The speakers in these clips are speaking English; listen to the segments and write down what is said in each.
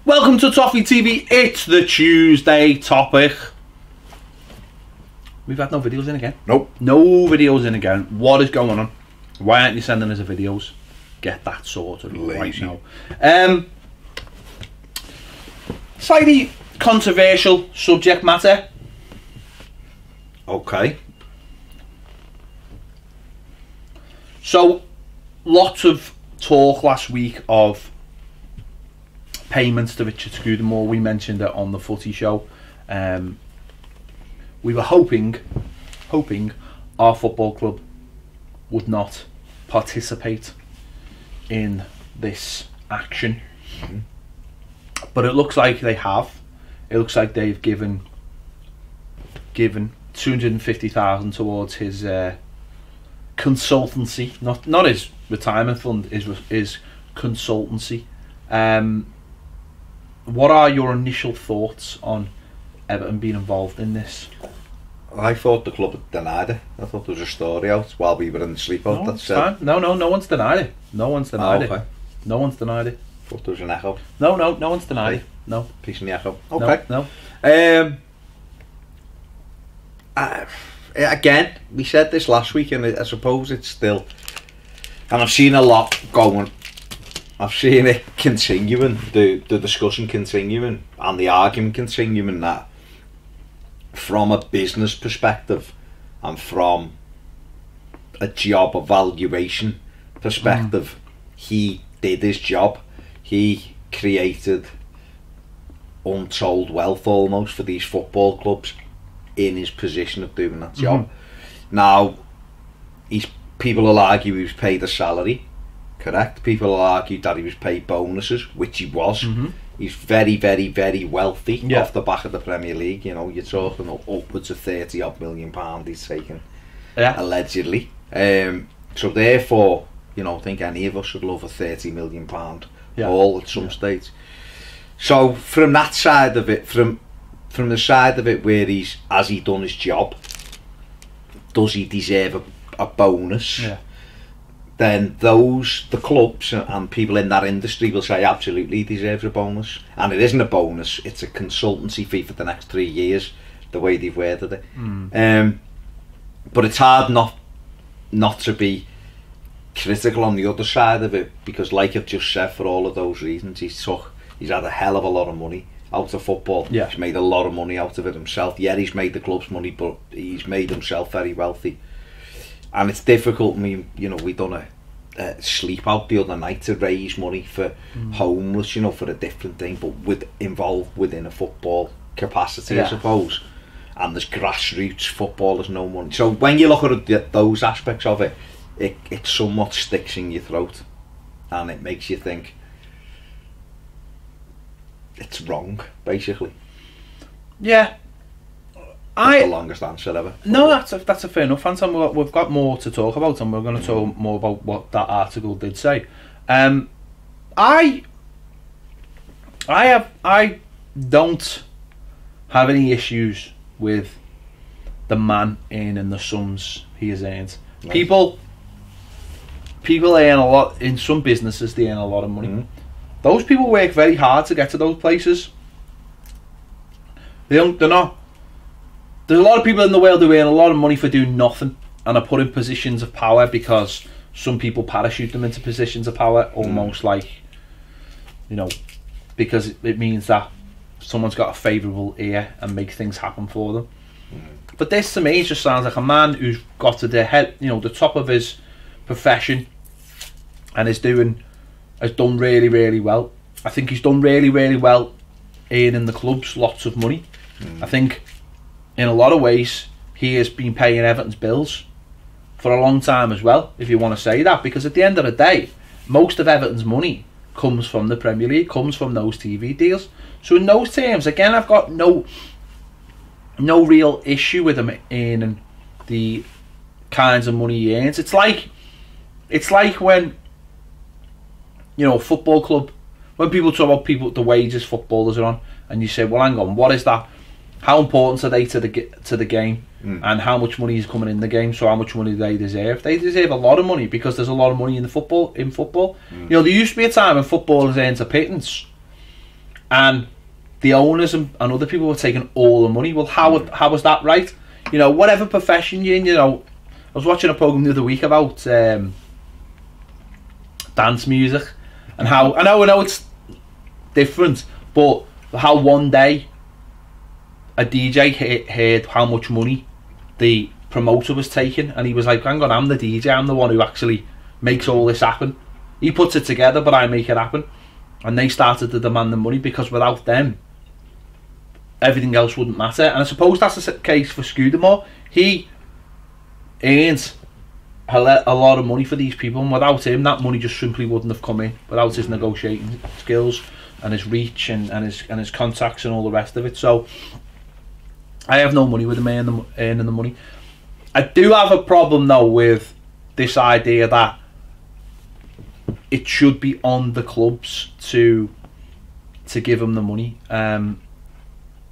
Welcome to Toffee TV. It's the Tuesday topic. We've had no videos in again. Nope. No videos in again. What is going on? Why aren't you sending us the videos? Get that sorted right now. Slightly controversial subject matter. Okay. So, lots of talk last week of payments to Richard Scudamore. We mentioned it on the Footy Show. We were hoping our football club would not participate in this action, but it looks like they have. It looks like they've given 250,000 towards his consultancy, not his retirement fund, his consultancy. What are your initial thoughts on Everton being involved in this? I thought the club had denied it. I thought there was a story out while we were in the sleep out that said... No one's denied it. No one's denied okay. it. No one's denied it. I thought there was an echo. No one's denied it. No. Piece in the echo. Okay. No. Again, we said this last week, and I suppose it's still... And I've seen a lot going... I've seen it continuing, the discussion continuing, and the argument continuing, that from a business perspective and from a job evaluation perspective, he did his job. He created untold wealth almost for these football clubs in his position of doing that job. Now, people will argue he was paid a salary. Correct. People will argue that he was paid bonuses, which he was. He's very, very, very wealthy off the back of the Premier League. You know, you're talking upwards of £30 million he's taken, allegedly. So therefore, you know, I think any of us should love a £30 million haul at some stage. So from that side of it, from the side of it where has he done his job? Does he deserve a bonus? Yeah. Then the clubs and people in that industry will say absolutely he deserves a bonus. And it isn't a bonus, it's a consultancy fee for the next 3 years, the way they've worded it. But it's hard not to be critical on the other side of it, because like I've just said, for all of those reasons, he's had a hell of a lot of money out of football. He's made a lot of money out of it himself. He's made the club's money, but he's made himself very wealthy. And it's difficult. I mean, you know, we done a sleep out the other night to raise money for homeless, you know, for a different thing, but involved within a football capacity, I suppose. And there's grassroots football, there's no money. So when you look at those aspects of it, it somewhat sticks in your throat, and it makes you think it's wrong, basically. Yeah. That's the longest answer ever. No, that's a fair enough answer. We've got more to talk about, and we're going to talk more about what that article did say. I don't have any issues with the man earning the sums he has earned. Right. People earn a lot in some businesses. They earn a lot of money. Those people work very hard to get to those places. They're not. There's a lot of people in the world who earn a lot of money for doing nothing and are put in positions of power because some people parachute them into positions of power, almost like, you know, because it means that someone's got a favourable ear and make things happen for them. But this to me just sounds like a man who's got to the head, you know, the top of his profession, and has done really, really well. I think he's done really, really well earning the clubs lots of money. I think in a lot of ways he has been paying Everton's bills for a long time as well, if you want to say that, because at the end of the day, most of Everton's money comes from the Premier League, comes from those TV deals. So in those terms, again, I've got no real issue with him earning the kinds of money he earns. It's like when, you know, a football club, when people talk about the wages footballers are on, and you say, well, hang on, what is that? How important are they to the game, and how much money is coming in the game? So how much money do they deserve? They deserve a lot of money, because there's a lot of money in football. You know, there used to be a time when footballers earned a pittance, and the owners and other people were taking all the money. Well, how was that right? You know, whatever profession you're in, you know, I was watching a program the other week about dance music, and how I know it's different, but how one day a DJ heard how much money the promoter was taking, and he was like, hang on, I'm the DJ, I'm the one who actually makes all this happen. He puts it together, but I make it happen. And they started to demand the money, because without them, everything else wouldn't matter. And I suppose that's the case for Scudamore. He earns a lot of money for these people, and without him, that money just simply wouldn't have come in. Without his negotiating skills and his reach and his contacts and all the rest of it. So I have no money with him earning the money. I do have a problem though with this idea that it should be on the clubs to give him the money,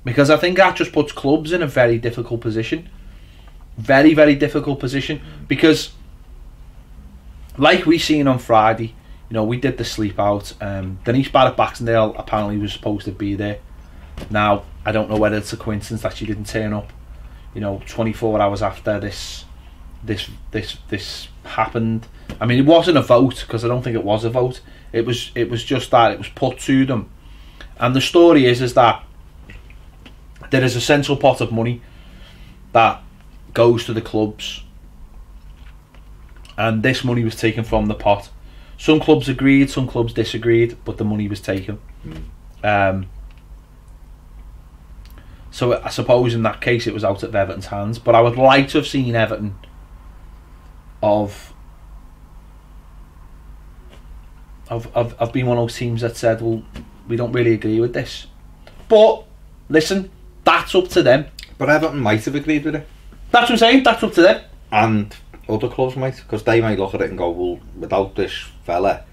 because I think that just puts clubs in a very difficult position, very, very difficult position. Because like we seen on Friday, you know, we did the sleep out. Denise Barrett-Baxendale apparently was supposed to be there. Now I don't know whether it's a coincidence that she didn't turn up, you know, 24 hours after this happened. I mean, it wasn't a vote, because I don't think it was a vote. It was just that it was put to them. And the story is that there is a central pot of money that goes to the clubs, and this money was taken from the pot. Some clubs agreed, some clubs disagreed, but the money was taken. So I suppose in that case it was out of Everton's hands. But I would like to have seen Everton of being one of those teams that said, well, we don't really agree with this. But listen, that's up to them. But Everton might have agreed with it. That's what I'm saying, that's up to them. And other clubs might, because they might look at it and go, well, without this fella,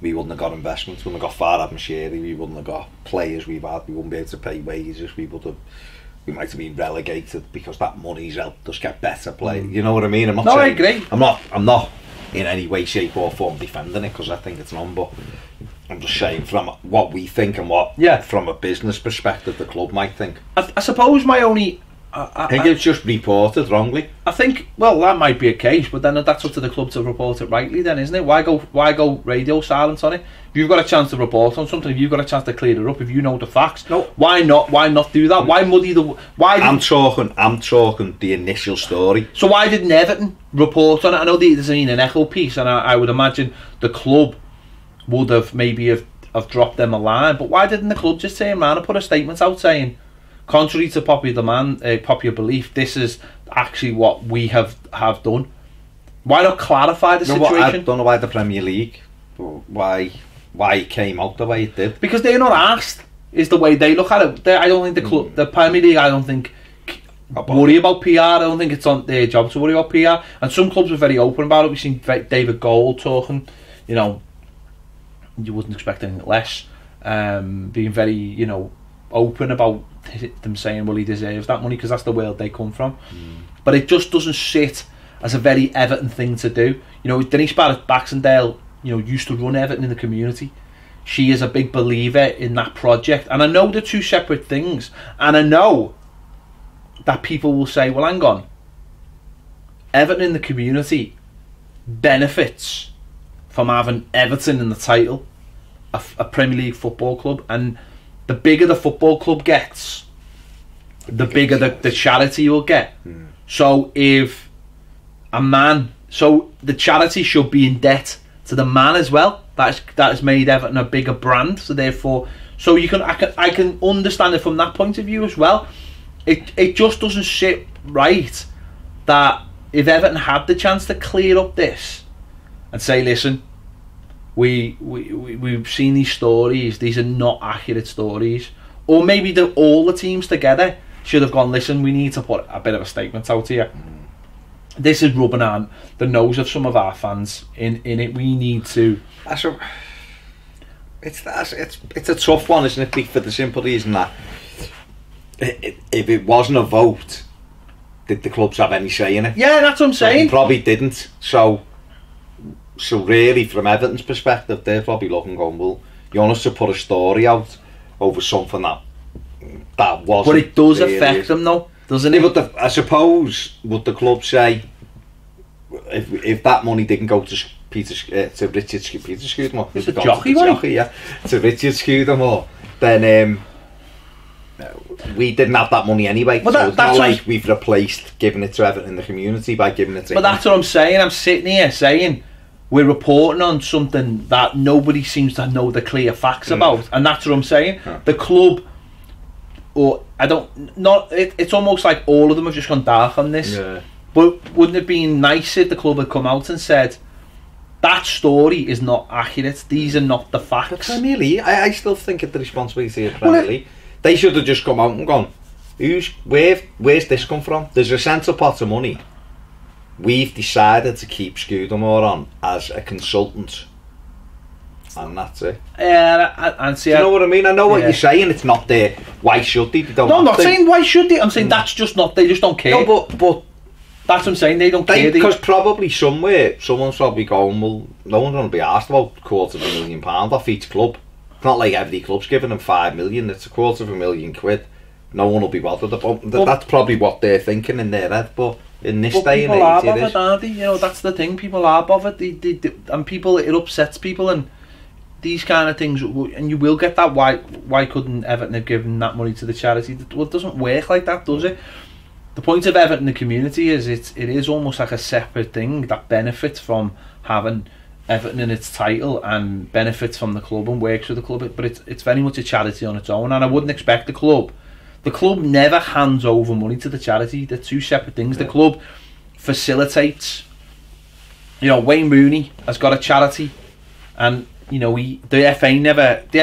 we wouldn't have got investments, we wouldn't have got Farhad Mashiri, we wouldn't have got players we've had, we wouldn't be able to pay wages, we might have been relegated, because that money's helped us get better play. You know what I mean? I'm not saying, I agree. I'm not in any way, shape or form defending it, because I think it's none, but I'm just saying from what we think and what, from a business perspective, the club might think. I suppose my only... I think it's just reported wrongly. I think, well, that might be a case, but then that's up to the club to report it rightly then, isn't it? Why go radio silence on it? If you've got a chance to report on something, if you've got a chance to clear it up, if you know the facts, why not do that? Why muddy the... I'm talking the initial story. So why didn't Everton report on it? I know there's an echo piece, and I would imagine the club would have maybe have dropped them a line, but why didn't the club just turn around and put a statement out saying, contrary to popular demand, popular belief, this is actually what we have done? Why not clarify the situation? I don't know why the Premier League, why it came out the way it did. Because they're not asked, is the way they look at it. I don't think the club, the Premier League, I don't think worry about PR. I don't think it's on their job to worry about PR. And some clubs are very open about it. We've seen David Gold talking, you know, you wouldn't expect anything less, being very, you know, open about them saying, well, he deserves that money, because that's the world they come from. But it just doesn't sit as a very Everton thing to do. You know, Denise Barrett-Baxendale, you know, used to run Everton in the community. She is a big believer in that project, and I know they're two separate things, and I know that people will say, well, hang on, Everton in the community benefits from having Everton in the title, a Premier League football club, and the bigger the football club gets, the bigger the charity will get. So if so the charity should be in debt to the man as well. That has made Everton a bigger brand. So therefore, I can understand it from that point of view as well. It just doesn't sit right that if Everton had the chance to clear up this and say, listen, we've seen these stories, these are not accurate stories, or maybe all the teams together should have gone, listen, we need to put a bit of a statement out here. This is rubbing on the nose of some of our fans in it. We need to... It's a tough one, isn't it, for the simple reason that if it wasn't a vote, did the clubs have any say in it? Yeah, that's what I'm saying. They probably didn't. So really, from Everton's perspective, they're probably looking, going, well, you want us to put a story out over something that wasn't. But it does really affect them, though, doesn't it? But I suppose would the club say if that money didn't go to Richard Scudamore, it's a jockey, to Richard Scudamore, then we didn't have that money anyway. But so it's not like we've replaced giving it to Everton in the community by giving it to him. But that's what I'm saying. I'm sitting here saying we're reporting on something that nobody seems to know the clear facts about, and that's what I'm saying. The club, or it's almost like all of them have just gone dark on this. Yeah. But wouldn't it be nice if the club had come out and said that story is not accurate? These are not the facts. The Premier League, I still think it's the responsibility of the Premier League. They should have just come out and gone, where's this come from? There's a central pot of money. We've decided to keep Scudamore on as a consultant, and that's it. Yeah, and see, do you know what I mean? I know what you're saying. It's not there. Why should they? They don't. No, I'm not saying why should they. I'm saying that's just not. They just don't care. No, but that's what I'm saying. They don't care. Because probably somewhere someone's probably going, well, no one's going to be asked about £250,000 off each club. It's not like every club's giving them 5 million. It's £250,000. No one will be bothered about. That's probably what they're thinking in their head. But in this day and age, people are bothered, aren't they? You know, that's the thing. People are bothered. And people, it upsets people, and these kind of things. And you will get that. Why couldn't Everton have given that money to the charity? Well, it doesn't work like that, does it? The point of Everton, the community, is it is almost like a separate thing that benefits from having Everton in its title and benefits from the club and works with the club. But it's very much a charity on its own, and I wouldn't expect the club. The club never hands over money to the charity. They're two separate things. The club facilitates. You know, Wayne Rooney has got a charity, and you know the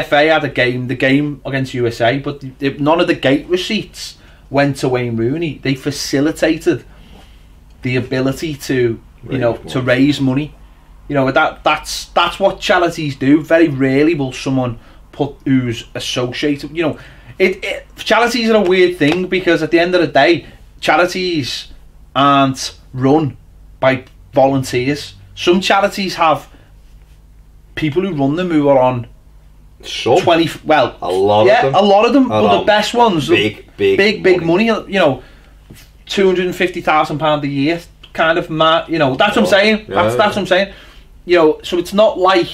FA had a game, the game against USA, but none of the gate receipts went to Wayne Rooney. They facilitated the ability to to raise money. You know, that's what charities do. Very rarely will someone who's associated. You know, charities are a weird thing because at the end of the day, charities aren't run by volunteers. Some charities have people who run them who are on 20. Well, a lot of them. But the best ones, big money. You know, £250,000 a year, kind of mad. You know, that's what I'm saying. That's what I'm saying. You know, so it's not like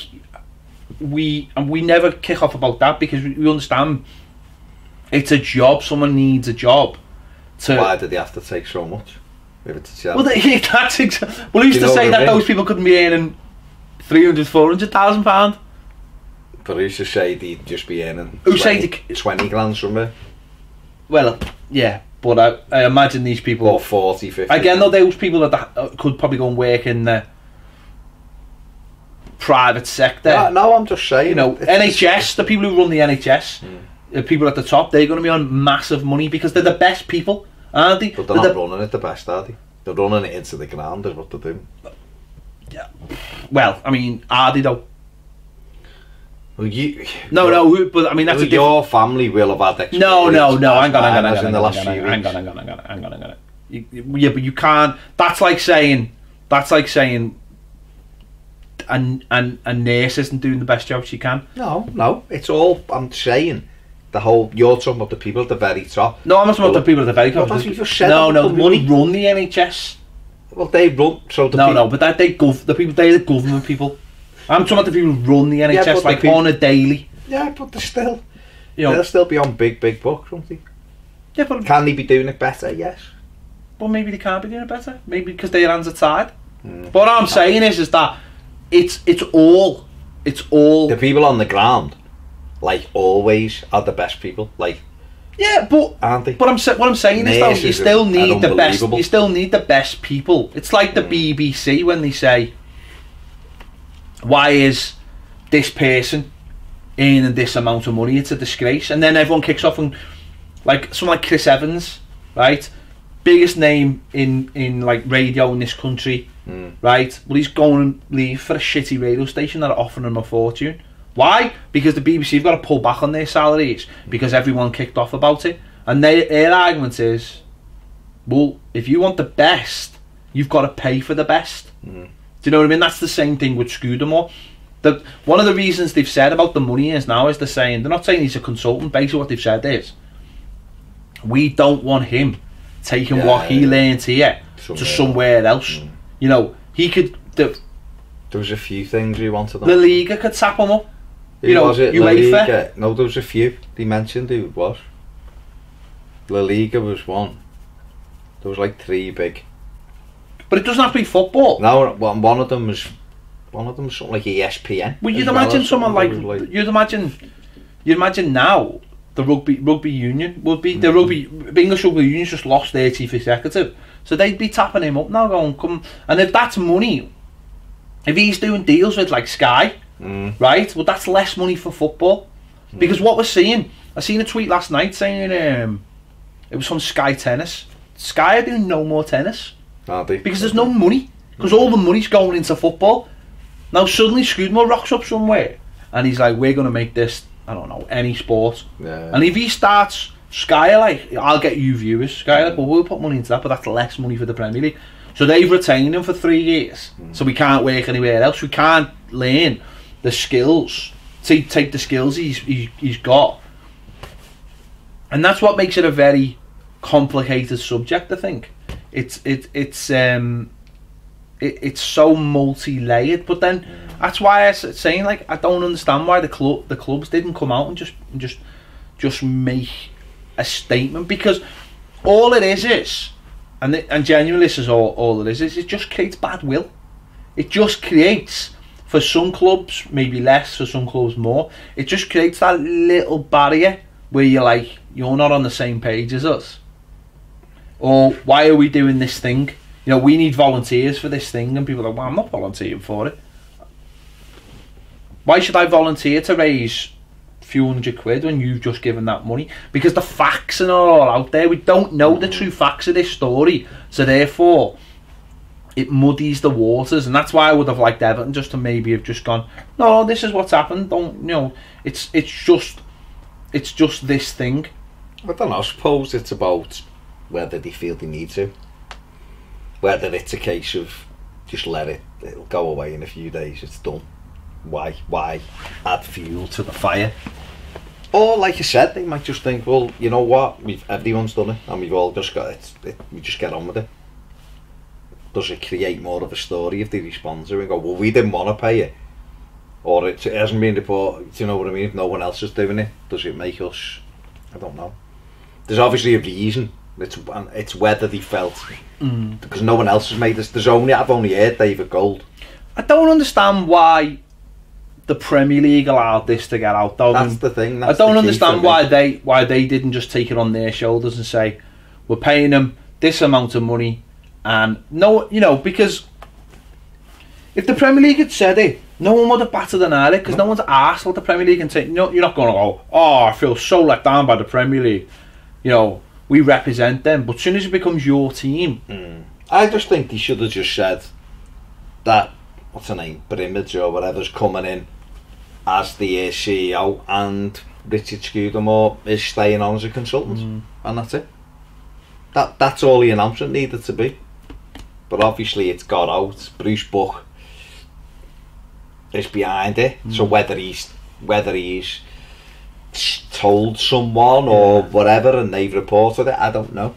we never kick off about that because we understand it's a job. Someone needs a job. Why did they have to take so much? If it's a charity. Well, who's to say that those people couldn't be earning £300,000-400,000? But who's to say they'd just be earning 20 grand from it? Well, yeah, but I imagine these people, or 40, 50. Again, though, those people that could probably go and work in the private sector. No, I'm just saying. You know, NHS, the people who run the NHS, the people at the top, they're going to be on massive money because they're the best people, aren't they? But they're not running it the best, are they? They're running it into the ground, is what they're doing. Yeah. Well, I mean, are they though? Well, but I mean that's your family will have had experience. No. Hang on. In the last few weeks. Hang on. Yeah, but you can't. That's like saying a nurse isn't doing the best job she can. No. It's all I'm saying. You're talking about the people at the very top. No, I'm not talking about the people at the very top. Well, that's what you just said. No, the money run the NHS. Well, they run. So but they're the government people. I'm talking about the people who run the NHS on a daily. Yeah, but they're still, they'll still be on big bucks, won't they? Yeah, but can they be doing it better? Yes. Well, maybe they can't be doing it better. Maybe because their hands are tied. But what I'm saying is that it's all the people on the ground, like always, are the best people. Like. Yeah, but aren't they? But what I'm saying is that you still need the best. You still need the best people. It's like the BBC when they say, "Why is this person earning this amount of money? It's a disgrace." And then everyone kicks off and someone like Chris Evans, right, biggest name in like radio in this country, right? Well, he's going and leave for a shitty radio station that are offering him a fortune. Why? Because the BBC have got to pull back on their salaries because everyone kicked off about it. And their argument is, well, if you want the best, you've got to pay for the best. Do you know what I mean? That's the same thing with Scudamore. One of the reasons they've said about the money is now is they're not saying he's a consultant. Basically, what they've said is, we don't want him taking what he learned here to somewhere else. You know, he could. There was a few things we wanted. La Liga could tap him up. Who was it? La Liga? No, there was a few. They mentioned who it was. La Liga was one. There was like 3 big. But it doesn't have to be football. No, one of them was something like ESPN. Well, you'd imagine someone like you'd imagine now the rugby union would be the English rugby union's just lost their chief executive, so they'd be tapping him up now, going come. And if that's money, if he's doing deals with like Sky, right? Well, that's less money for football, because what we're seeing. I seen a tweet last night saying it was from Sky Tennis. Sky are doing no more tennis because there's no money, because all the money's going into football. Now suddenly Scudamore rocks up somewhere and he's like, we're going to make this, I don't know, any sport. And if he starts, Sky are like, I'll get you viewers. Sky are like, well, we'll put money into that, but that's less money for the Premier League. So they've retained him for 3 years. So we can't work anywhere else. We can't learn the skills, take the skills he's got. And that's what makes it a very complicated subject, I think. It's so multi-layered, but then that's why I was saying, like, I don't understand why the clubs didn't come out and just make a statement, because all it is and genuinely this is all it is it just creates bad will. It just creates, for some clubs maybe less, for some clubs more, it just creates that little barrier where you're like, you're not on the same page as us, or why are we doing this thing? You know, we need volunteers for this thing, and people are like, well, I'm not volunteering for it. Why should I volunteer to raise a few £100 when you've just given that money? Because the facts are all out there. We don't know the true facts of this story, so therefore it muddies the waters. And that's why I would have liked Everton just to maybe have just gone, no, this is what's happened. Don't, you know, it's just this thing. I don't know. I suppose it's about whether they feel they need to. Whether it's a case of just it'll go away in a few days, it's done. Why add fuel to the fire? Or like you said, they might just think, well, you know what, everyone's done it and we've all just got it, we just get on with it. Does it create more of a story if they respond to it and go, well, we didn't want to pay it, or it hasn't been reported, do you know what I mean? If no one else is doing it, does it make us, I don't know. There's obviously a reason. It's whether they felt, because no one else has made this. I've only heard David Gold. I don't understand why the Premier League allowed this to get out, though. That's the thing. I don't understand why they didn't just take it on their shoulders and say, we're paying them this amount of money, and no, you know, because if the Premier League had said it, no one would have batted an eye, because no one's asked what the Premier League can say. No, you're not going to go, oh, I feel so let down by the Premier League. You know, we represent them, but as soon as it becomes your team, I just think they should have just said that, what's her name, Brimage or whatever's coming in as the CEO, and Richard Scudamore is staying on as a consultant, and that's it. That's all the announcement needed to be. But obviously it's got out. Bruce Buck is behind it, so whether he's told someone or whatever and they've reported it, I don't know.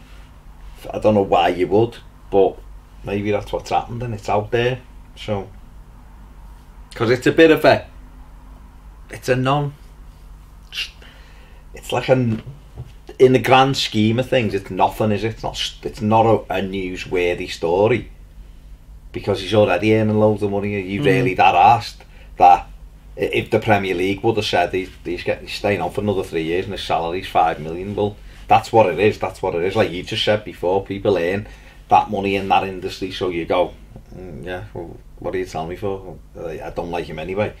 I don't know why you would, but maybe that's what's happened and it's out there. So, because it's a bit of a, it's like in the grand scheme of things, it's nothing, is it? It's not a newsworthy story, because he's already earning loads of money. Are you really that arsed that if the Premier League would have said he's staying on for another 3 years and his salary's $5 million, well, that's what it is. Like you just said before, people earn that money in that industry, so you go, yeah, well, what are you telling me for? I don't like him anyway.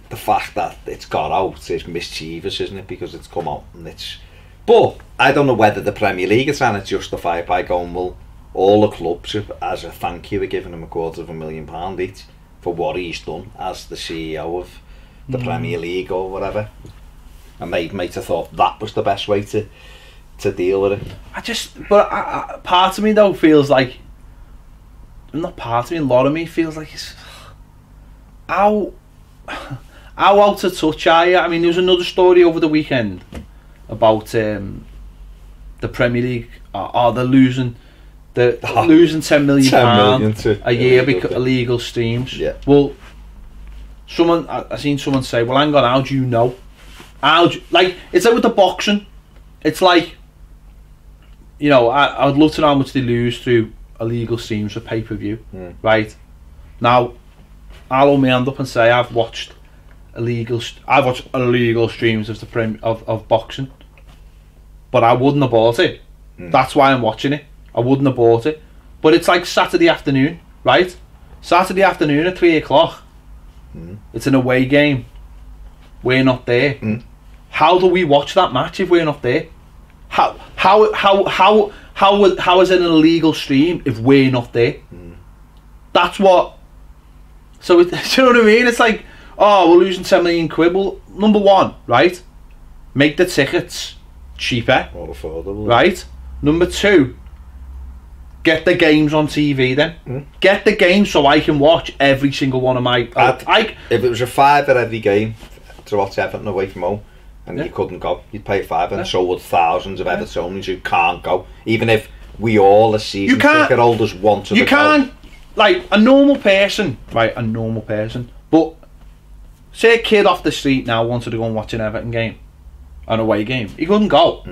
The fact that it's got out is mischievous, isn't it? Because it's come out and it's... But I don't know whether the Premier League is trying to justify it by going, well, all the clubs, as a thank you, are giving him £250,000 each for what he's done as the CEO of the Premier League or whatever. And they might have thought that was the best way to deal with it. Part of me though feels like, not part of me, a lot of me feels like it's, how how out of touch are you? I mean, there was another story over the weekend about the Premier League. They're losing. They're losing £10 million a year because illegal streams. Yeah. Well, I seen someone say, "Well, hang on, how do you know? Like it's like with the boxing. It's like, you know, I would love to know how much they lose through illegal streams for pay-per-view, right? Now, I'll hold my hand up and say I've watched illegal streams of of boxing, but I wouldn't have bought it. That's why I'm watching it. I wouldn't have bought it. But it's like Saturday afternoon, right? Saturday afternoon at 3 o'clock. It's an away game. We're not there. How do we watch that match if we're not there? How is it an illegal stream if we're not there? That's what. So do you know what I mean? It's like, oh, we're losing £10 million. Well, number one, right? Make the tickets cheaper, more affordable, right? Number two, get the games on TV then. Get the games so I can watch every single one of my... if it was a £5 every game to watch Everton away from home and you couldn't go, you'd pay £5 and so would thousands of Evertonians who can't go. Even if we all as season ticket holders want to go. You can't, like, a normal person, right, but say a kid off the street now wanted to go and watch an Everton game, an away game, he couldn't go.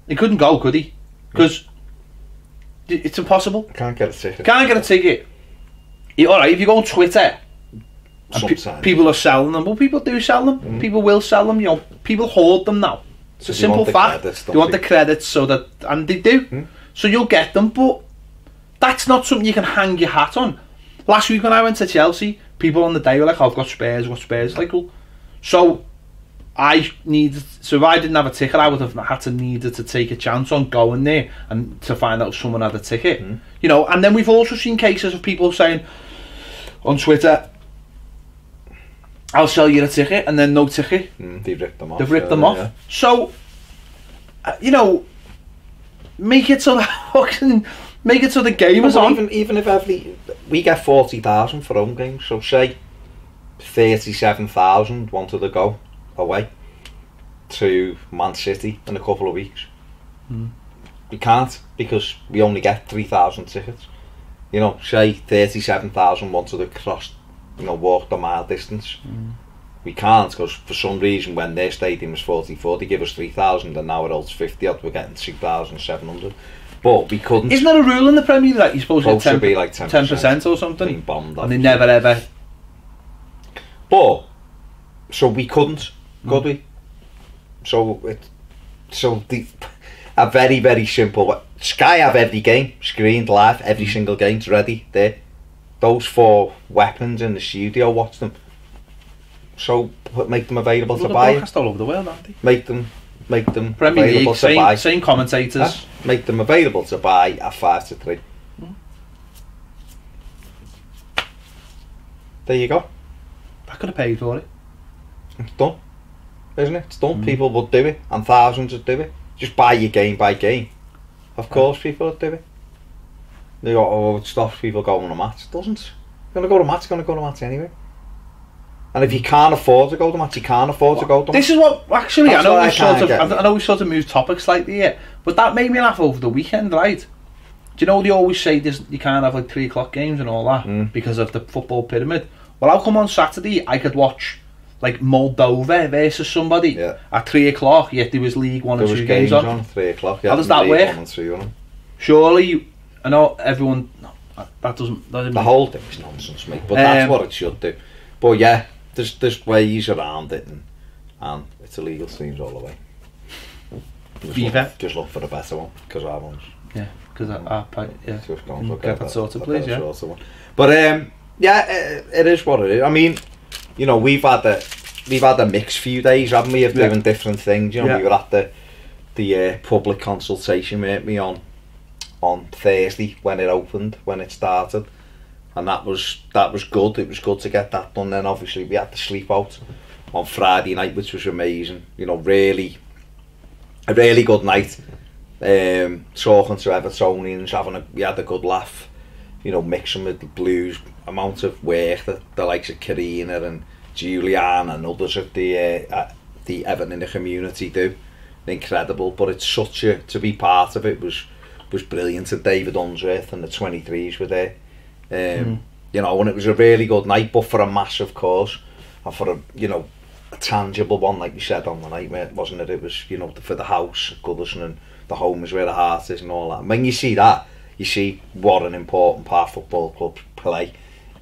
He couldn't go, could he? Because it's impossible. Can't get a ticket. Alright, if you go on Twitter, people are selling them. Well, people do sell them. People will sell them. You know, people hoard them now. It's a simple fact. They want the credits, so that, and they do. So you'll get them, but that's not something you can hang your hat on. Last week when I went to Chelsea, people on the day were like, oh, I've got Spurs. Like, well, so if I didn't have a ticket, I would have needed to take a chance on going there and to find out if someone had a ticket. You know, and then we've also seen cases of people saying on Twitter, I'll sell you a ticket, and then no ticket. They've ripped them off. Yeah. So, you know, make it so the game is on. Even if we get 40,000 for home games, so say 37,000 wanted to go away to Man City in a couple of weeks. We can't, because we only get 3,000 tickets. You know, say 37,000 wanted to cross, you know, walk the mile distance. We can't, because for some reason when their stadium is 44 they give us 3,000 and now it holds 50 odd, we're getting 2,700. But we couldn't. Isn't there a rule in the Premier League that you're supposed to get 10%, like 10% or something? Bombed and they never ever. But so we couldn't, could we? A very, very simple. Sky have every game screened live, every single game's ready there. Those 4 weapons in the studio, watch them. So make them available to buy. Broadcast all over the world, aren't they? Make them Premier available League, to buy. Same commentators. Make them available to buy at 5-3. There you go. I could have paid for it. It's done, isn't it? It's done. People would do it, and thousands would do it. Just buy your game by game. Of course, people would do it. They go, oh, it stops people going to a match. It doesn't. You're going to go to a match anyway. And if you can't afford to go to match, you can't afford to go to match. This is what, actually, I know we sort of moved topics slightly here, but that made me laugh over the weekend, right? Do you know they always say you can't have like 3 o'clock games and all that because of the football pyramid? Well, how come on Saturday I could watch like Moldova versus somebody at 3 o'clock, yet there was League 1 and 2 games on? At 3 o'clock, how does that work? Surely, I know everyone, that doesn't the whole thing's nonsense, mate, but that's what it should do. But yeah, there's ways around it, and it's illegal streams all the way. Just look for a better one, because our one's... Yeah, because just go and get that sorted, please, yeah. But it is what it is. I mean, you know, we've had a mixed few days, haven't we, of doing different things. You know, we were at the public consultation, weren't we, on Thursday when it started. And that was good. It was good to get that done. Then obviously we had to sleep out on Friday night, which was amazing. You know, a really good night. Talking to Evertonians, we had a good laugh. You know, mixing with the blues amount of work that the likes of Karina and Julian and others at the Everton in the community do. Incredible, but it's such a, to be part of it was brilliant. And David Unsworth and the 23s were there. You know, and it was a really good night, but for a massive cause, and for a, you know, a tangible one, like you said on the night, wasn't it? It was, you know, for the house, Goodison, and the home is where the heart is and all that. And when you see that, you see what an important part football clubs play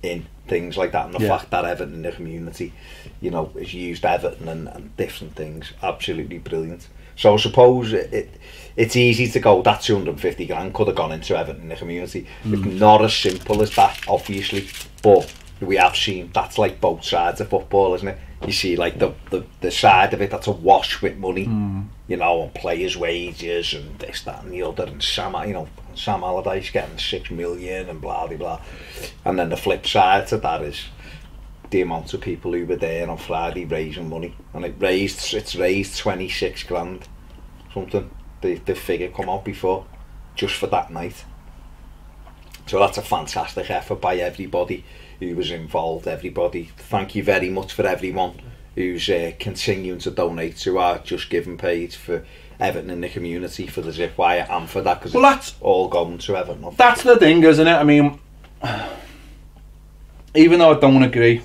in things like that, and the fact that Everton in the community, you know, has used Everton and different things, absolutely brilliant. So I suppose it's easy to go, that 250 grand could have gone into Everton in the community. It's not as simple as that, obviously, but we have seen that's like both sides of football, isn't it? You see like the side of it that's awash with money, you know, and players' wages and this, that and the other, and Sam Allardyce getting 6 million and blah blah blah. And then the flip side to that is the amount of people who were there on Friday raising money, and it's raised 26 grand something, the figure come out before, just for that night. So that's a fantastic effort by everybody who was involved. Everybody, thank you very much for everyone who's continuing to donate to our Just Giving page for Everton in the community, for the Zip Wire, and for that, because it's all going to Everton. That's the thing, isn't it? I mean, even though I don't agree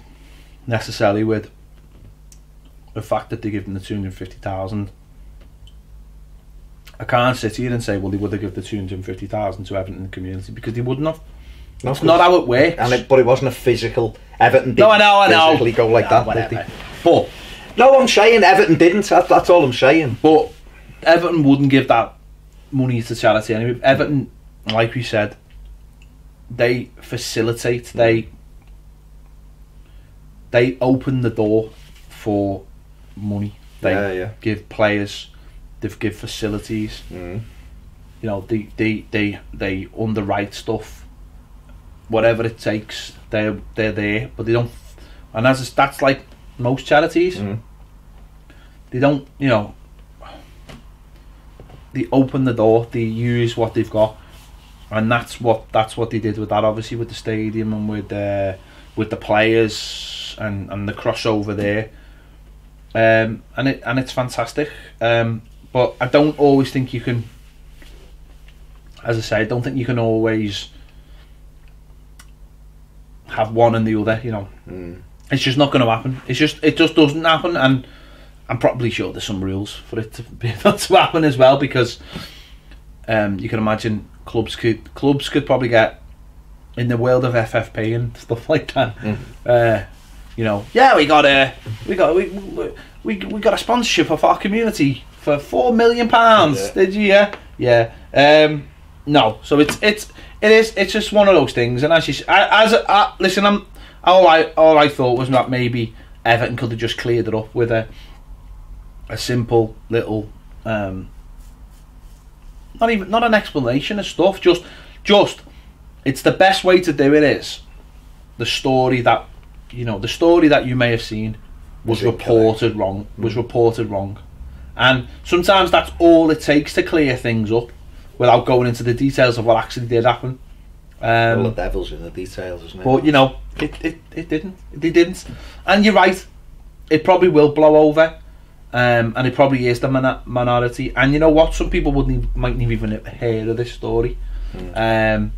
necessarily with the fact that they give them the 250,000, I can't sit here and say, well, they would have given the 250,000 to Everton in the community, because they wouldn't have. That's not how it works. But it wasn't a physical. Everton didn't physically go like that. Whatever. But no, I'm saying Everton didn't. That's all I'm saying. But Everton wouldn't give that money to charity anyway. Everton, like we said, they facilitate. They open the door for money. They give players. They give facilities. You know, they underwrite stuff. Whatever it takes, they're there, but they don't. And that's like most charities. They don't, you know. They open the door. They use what they've got, and that's what they did with that. Obviously, with the stadium and with the players and the crossover there. And it's fantastic. But I don't always think you can. As I say, I don't think you can always have one and the other, you know. It's just not going to happen. It just doesn't happen, and I'm probably sure there's some rules for it to be able to happen as well, because you can imagine clubs could probably get, in the world of FFP and stuff like that. You know, we got a sponsorship of our community for £4 million. Did you? Yeah. No, so it's just one of those things, and listen, all I thought was that maybe Everton could have just cleared it up with a simple little, not an explanation of stuff, just it's the best way to do it is the story that you may have seen was reported wrong, and sometimes that's all it takes to clear things up, without going into the details of what actually did happen. Well, the devil's in the details, isn't it? But you know, it didn't. They didn't. And you're right. It probably will blow over, and it probably is the minority. And you know what? Some people mightn't even have heard of this story. I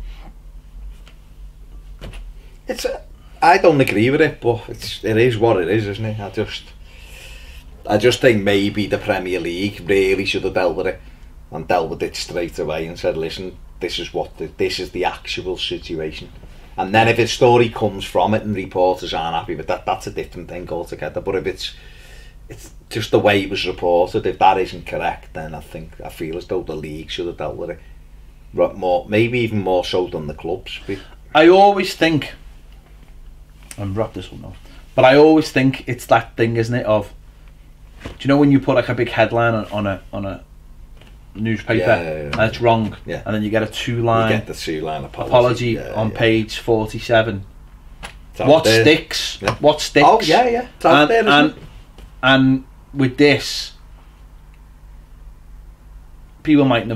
don't agree with it, but it is what it is, isn't it? I just think maybe the Premier League really should have dealt with it, and dealt with it straight away and said, listen, this is the actual situation. And then if a story comes from it and reporters aren't happy with that, that's a different thing altogether. But if it's just the way it was reported, if that isn't correct, then I feel as though the league should have dealt with it more, maybe even more so than the clubs. I always think, and wrap this one up, but I always think it's that thing, isn't it, of, do you know when you put like a big headline on a newspaper and it's wrong, and then you get a two-line apology on page 47. What sticks? Oh yeah, it's out there, isn't it? And with this, people will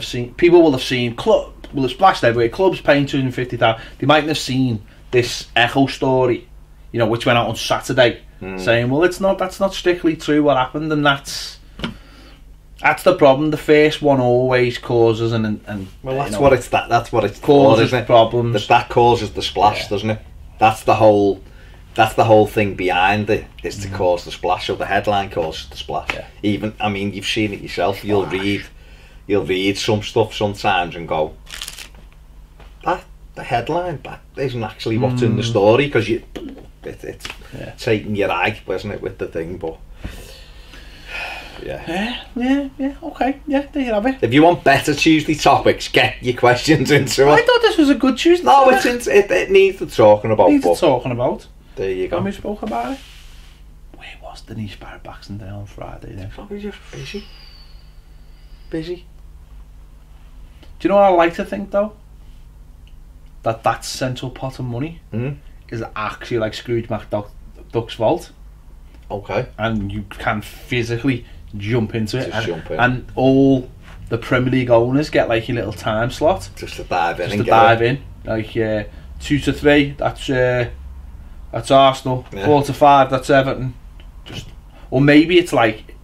have seen it's splashed everywhere, clubs paying 250,000. They mightn't have seen this Echo story, you know, which went out on Saturday, saying, well, that's not strictly true what happened, and that's the problem. The first one always causes and well, that's what it's causes for, isn't it? Problems. That causes the splash, doesn't it? That's the whole thing behind it, is to cause the splash. So the headline causes the splash. Yeah. Even, I mean, you've seen it yourself. You'll read some stuff sometimes and go, the headline, that isn't actually what's in the story, because it's taking your eye, isn't it, with the thing. But yeah, okay, yeah, there you have it. If you want better Tuesday topics, get your questions into it. I thought this was a good Tuesday. No, it needs the talking about. There you go. And we spoke about it. Where was Denise Barrett Baxendale on Friday then? Probably just busy. Do you know what I like to think though? That central pot of money is actually like Scrooge McDuck's vault. Okay. And you can physically jump into it. Jump in. And all the Premier League owners get like a little time slot. Just to dive in. Like 2 to 3, that's Arsenal. 4 to 5, that's Everton. Or maybe it's like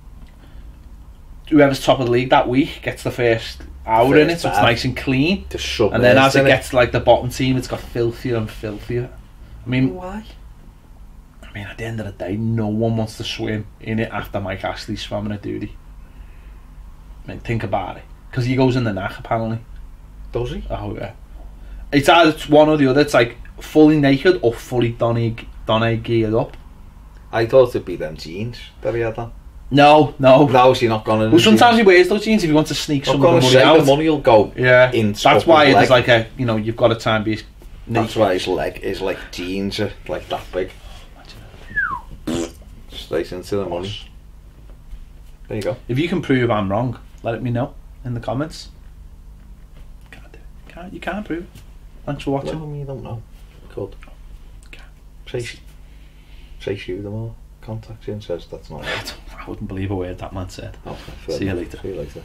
whoever's top of the league that week gets the first hour in it, so it's nice and clean. And then as it gets to like the bottom team, it's got filthier and filthier. I mean, why? I mean, at the end of the day, no one wants to swim in it after Mike Ashley swam in a duty. I mean, think about it. Because he goes in the knack, apparently. Does he? Oh, yeah. It's either one or the other. It's like fully naked or fully Donny geared up. I thought it'd be them jeans that he had on. No. No, so you're not going to... Well, sometimes he wears those jeans if he wants to sneak some of the money out. The money will go in. That's why it's like a, you've got to try and be naked. That's why his jeans are like that big. Straight into the money. There you go. If you can prove I'm wrong, let me know in the comments. Can't do it. You can't prove it. Thanks for watching. Well, you don't know. Could. Chase you them all. Contacts you and says that's not right. I wouldn't believe a word that man said. Okay, See you later. See you later.